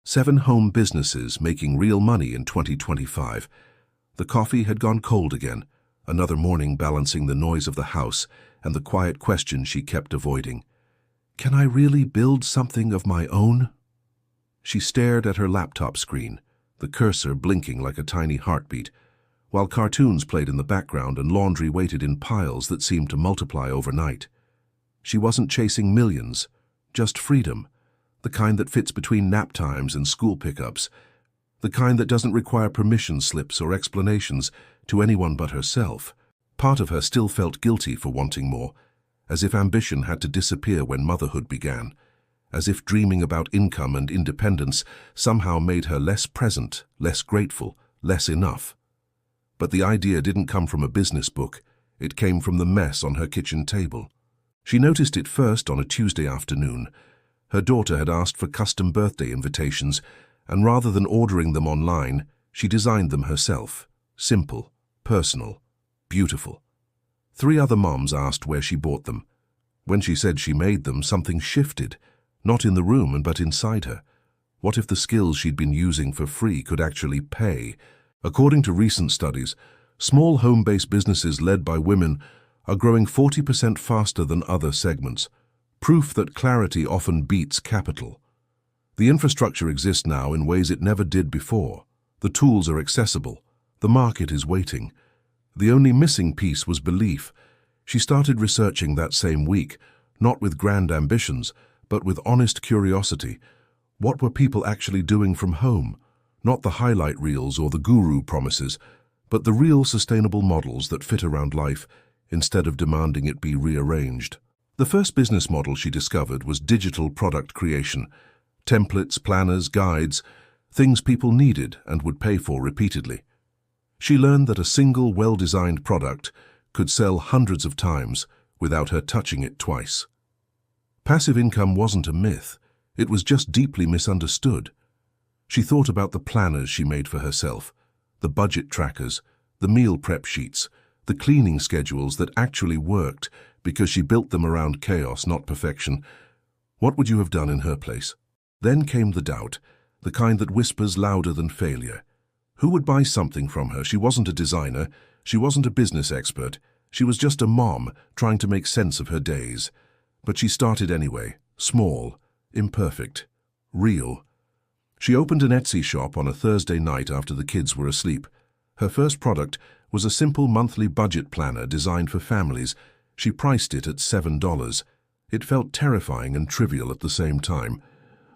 7 home businesses making real money in 2025. The coffee had gone cold again, another morning balancing the noise of the house and the quiet question she kept avoiding. Can I really build something of my own? She stared at her laptop screen, the cursor blinking like a tiny heartbeat, while cartoons played in the background and laundry waited in piles that seemed to multiply overnight. She wasn't chasing millions, just freedom, the kind that fits between nap times and school pickups, the kind that doesn't require permission slips or explanations to anyone but herself. Part of her still felt guilty for wanting more, as if ambition had to disappear when motherhood began, as if dreaming about income and independence somehow made her less present, less grateful, less enough. But the idea didn't come from a business book, it came from the mess on her kitchen table. She noticed it first on a Tuesday afternoon. Her daughter had asked for custom birthday invitations, and rather than ordering them online, she designed them herself. Simple, personal, beautiful. 3 other moms asked where she bought them. When she said she made them, something shifted, not in the room but inside her. What if the skills she'd been using for free could actually pay? According to recent studies, small home-based businesses led by women are growing 40% faster than other segments, proof that clarity often beats capital. The infrastructure exists now in ways it never did before. The tools are accessible. The market is waiting. The only missing piece was belief. She started researching that same week, not with grand ambitions, but with honest curiosity. What were people actually doing from home? Not the highlight reels or the guru promises, but the real sustainable models that fit around life instead of demanding it be rearranged. The first business model she discovered was digital product creation. Templates, planners, guides, things people needed and would pay for repeatedly. She learned that a single well-designed product could sell hundreds of times without her touching it twice. Passive income wasn't a myth, it was just deeply misunderstood. She thought about the planners she made for herself, the budget trackers, the meal prep sheets, the cleaning schedules that actually worked because she built them around chaos, not perfection. What would you have done in her place? Then came the doubt, the kind that whispers louder than failure. Who would buy something from her? She wasn't a designer, she wasn't a business expert, she was just a mom trying to make sense of her days. But she started anyway, small, imperfect, real. She opened an Etsy shop on a Thursday night after the kids were asleep. Her first product was a simple monthly budget planner designed for families. She priced it at $7. It felt terrifying and trivial at the same time,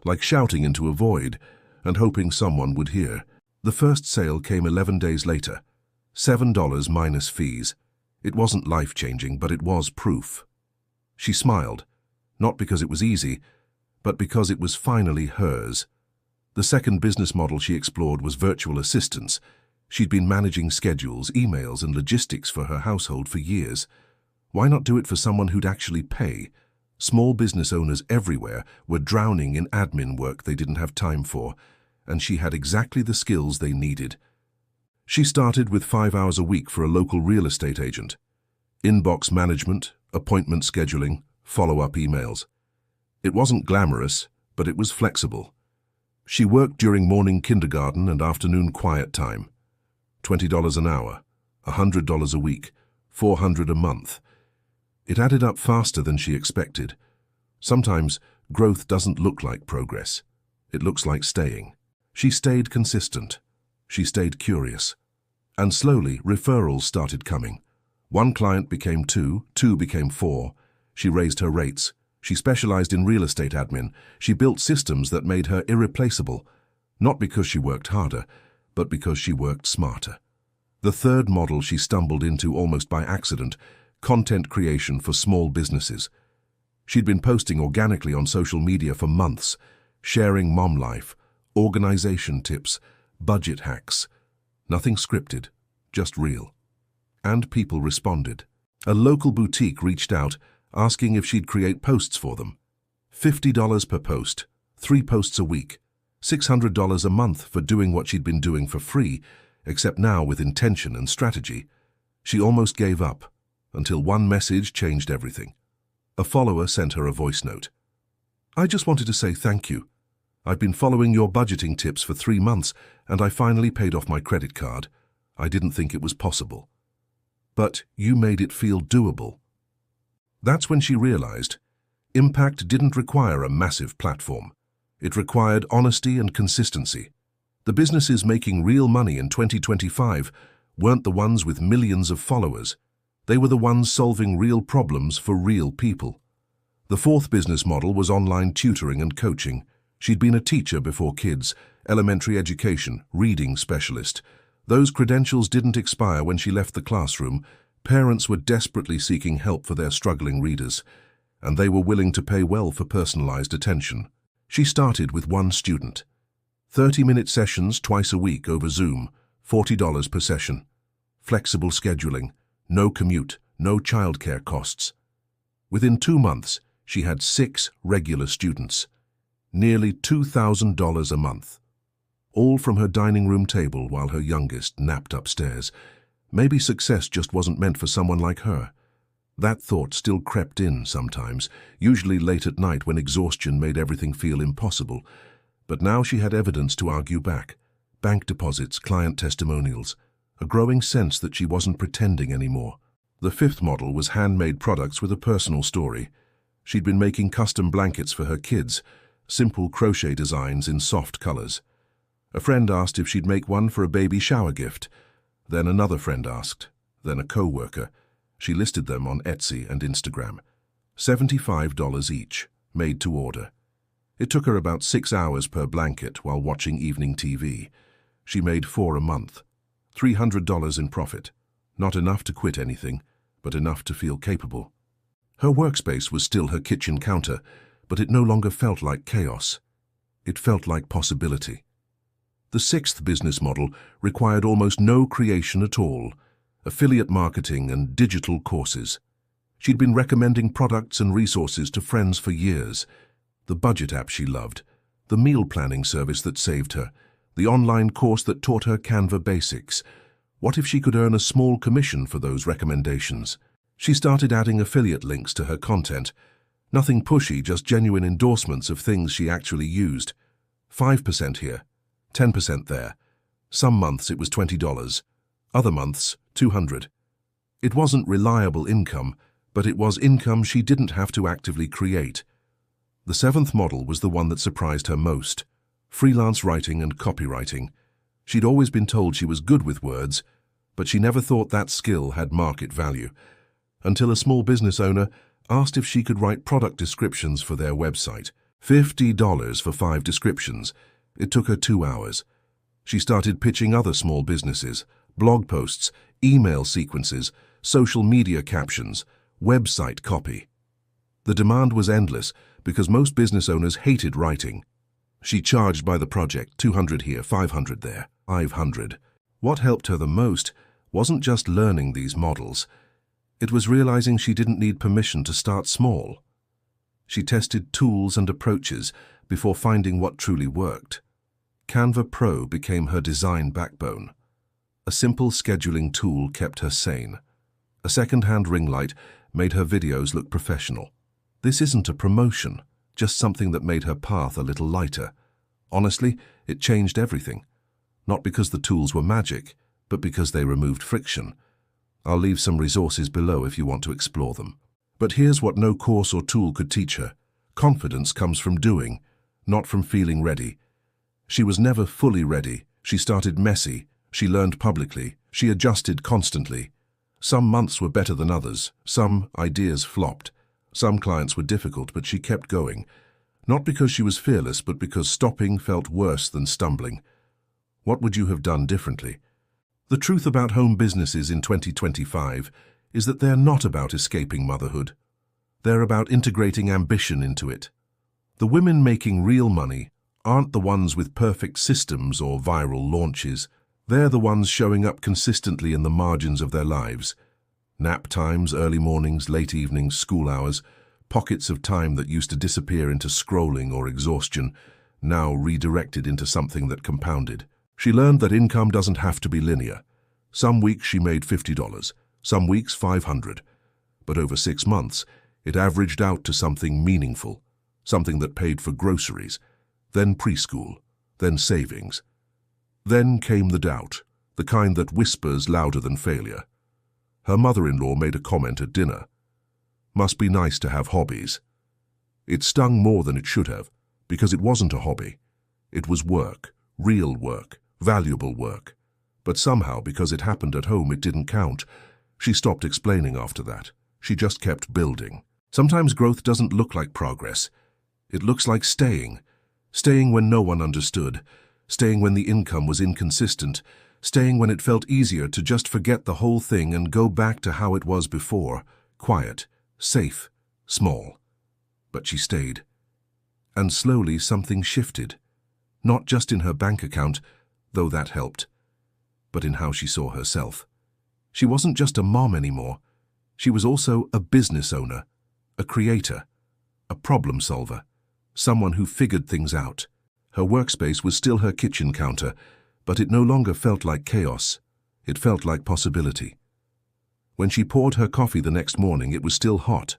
like shouting into a void and hoping someone would hear. The first sale came 11 days later, $7 minus fees. It wasn't life-changing, but it was proof. She smiled, not because it was easy, but because it was finally hers. The second business model she explored was virtual assistants. She'd been managing schedules, emails, and logistics for her household for years. Why not do it for someone who'd actually pay? Small business owners everywhere were drowning in admin work they didn't have time for, and she had exactly the skills they needed. She started with 5 hours a week for a local real estate agent. Inbox management, appointment scheduling, follow-up emails. It wasn't glamorous, but it was flexible. She worked during morning kindergarten and afternoon quiet time. $20 an hour, $100 a week, $400 a month. It added up faster than she expected. Sometimes growth doesn't look like progress. It looks like staying. She stayed consistent. She stayed curious. And slowly, referrals started coming. 1 client became 2, 2 became 4. She raised her rates. She specialized in real estate admin. She built systems that made her irreplaceable, not because she worked harder, but because she worked smarter. The third model she stumbled into almost by accident, content creation for small businesses. She'd been posting organically on social media for months, sharing mom life, organization tips, budget hacks. Nothing scripted, just real. And people responded. A local boutique reached out, asking if she'd create posts for them. $50 per post, 3 posts a week, $600 a month for doing what she'd been doing for free, except now with intention and strategy. She almost gave up, until one message changed everything. A follower sent her a voice note. "I just wanted to say thank you. I've been following your budgeting tips for 3 months, and I finally paid off my credit card. I didn't think it was possible. But you made it feel doable. That's when she realized impact didn't require a massive platform. It required honesty and consistency. The businesses making real money in 2025 weren't the ones with millions of followers. They were the ones solving real problems for real people. The fourth business model was online tutoring and coaching. She'd been a teacher before kids, elementary education, reading specialist. Those credentials didn't expire when she left the classroom. Parents were desperately seeking help for their struggling readers, and they were willing to pay well for personalized attention. She started with one student. 30-minute sessions twice a week over Zoom, $40 per session. Flexible scheduling, no commute, no childcare costs. Within 2 months, she had 6 regular students. Nearly $2,000 a month. All from her dining room table while her youngest napped upstairs. Maybe success just wasn't meant for someone like her. That thought still crept in sometimes, usually late at night when exhaustion made everything feel impossible. But now she had evidence to argue back. Bank deposits, client testimonials, a growing sense that she wasn't pretending anymore. The fifth model was handmade products with a personal story. She'd been making custom blankets for her kids, simple crochet designs in soft colors. A friend asked if she'd make one for a baby shower gift. Then another friend asked, then a co-worker. She listed them on Etsy and Instagram. $75 each, made to order. It took her about 6 hours per blanket while watching evening TV. She made 4 a month. $300 in profit. Not enough to quit anything, but enough to feel capable. Her workspace was still her kitchen counter, but it no longer felt like chaos. It felt like possibility. The sixth business model required almost no creation at all, affiliate marketing and digital courses. She'd been recommending products and resources to friends for years. The budget app she loved, the meal planning service that saved her, the online course that taught her Canva basics. What if she could earn a small commission for those recommendations? She started adding affiliate links to her content. Nothing pushy, just genuine endorsements of things she actually used. 5% here, 10% there. Some months it was $20, other months $200. It wasn't reliable income, but it was income she didn't have to actively create. The seventh model was the one that surprised her most. Freelance writing and copywriting. She'd always been told she was good with words, but she never thought that skill had market value, until a small business owner asked if she could write product descriptions for their website. $50 for 5 descriptions. It took her 2 hours. She started pitching other small businesses, blog posts, email sequences, social media captions, website copy. The demand was endless because most business owners hated writing. She charged by the project, $200 here, $500 there, $500. What helped her the most wasn't just learning these models. It was realizing she didn't need permission to start small. She tested tools and approaches before finding what truly worked. Canva Pro became her design backbone. A simple scheduling tool kept her sane. A second-hand ring light made her videos look professional. This isn't a promotion, just something that made her path a little lighter. Honestly, it changed everything. Not because the tools were magic, but because they removed friction. I'll leave some resources below if you want to explore them. But here's what no course or tool could teach her. Confidence comes from doing, not from feeling ready. She was never fully ready. She started messy. She learned publicly. She adjusted constantly. Some months were better than others. Some ideas flopped. Some clients were difficult, but she kept going. Not because she was fearless, but because stopping felt worse than stumbling. What would you have done differently? The truth about home businesses in 2025 is that they're not about escaping motherhood. They're about integrating ambition into it. The women making real money aren't the ones with perfect systems or viral launches. They're the ones showing up consistently in the margins of their lives. Nap times, early mornings, late evenings, school hours, pockets of time that used to disappear into scrolling or exhaustion, now redirected into something that compounded. She learned that income doesn't have to be linear. Some weeks she made $50, some weeks $500. But over 6 months, it averaged out to something meaningful, something that paid for groceries, then preschool, then savings. Then came the doubt, the kind that whispers louder than failure. Her mother-in-law made a comment at dinner. Must be nice to have hobbies. It stung more than it should have, because it wasn't a hobby. It was work, real work, valuable work. But somehow, because it happened at home, it didn't count. She stopped explaining after that. She just kept building. Sometimes growth doesn't look like progress. It looks like staying. Staying when no one understood. Staying when the income was inconsistent. Staying when it felt easier to just forget the whole thing and go back to how it was before. Quiet, safe, small. But she stayed. And slowly something shifted. Not just in her bank account, though that helped, but in how she saw herself. She wasn't just a mom anymore. She was also a business owner, a creator, a problem solver, someone who figured things out. Her workspace was still her kitchen counter, but it no longer felt like chaos. It felt like possibility. When she poured her coffee the next morning, it was still hot,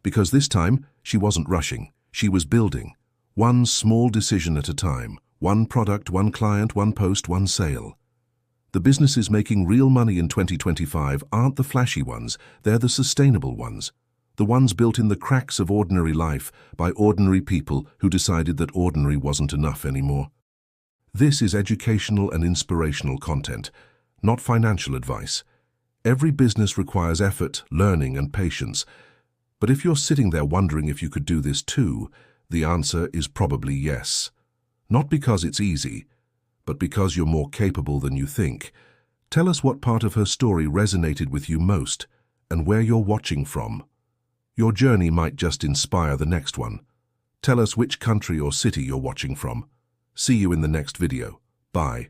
because this time she wasn't rushing. She was building, one small decision at a time, one product, one client, one post, one sale. The businesses making real money in 2025 aren't the flashy ones, they're the sustainable ones. The ones built in the cracks of ordinary life by ordinary people who decided that ordinary wasn't enough anymore. This is educational and inspirational content, not financial advice. Every business requires effort, learning, and patience. But if you're sitting there wondering if you could do this too, the answer is probably yes. Not because it's easy, but because you're more capable than you think. Tell us what part of her story resonated with you most and where you're watching from. Your journey might just inspire the next one. Tell us which country or city you're watching from. See you in the next video. Bye.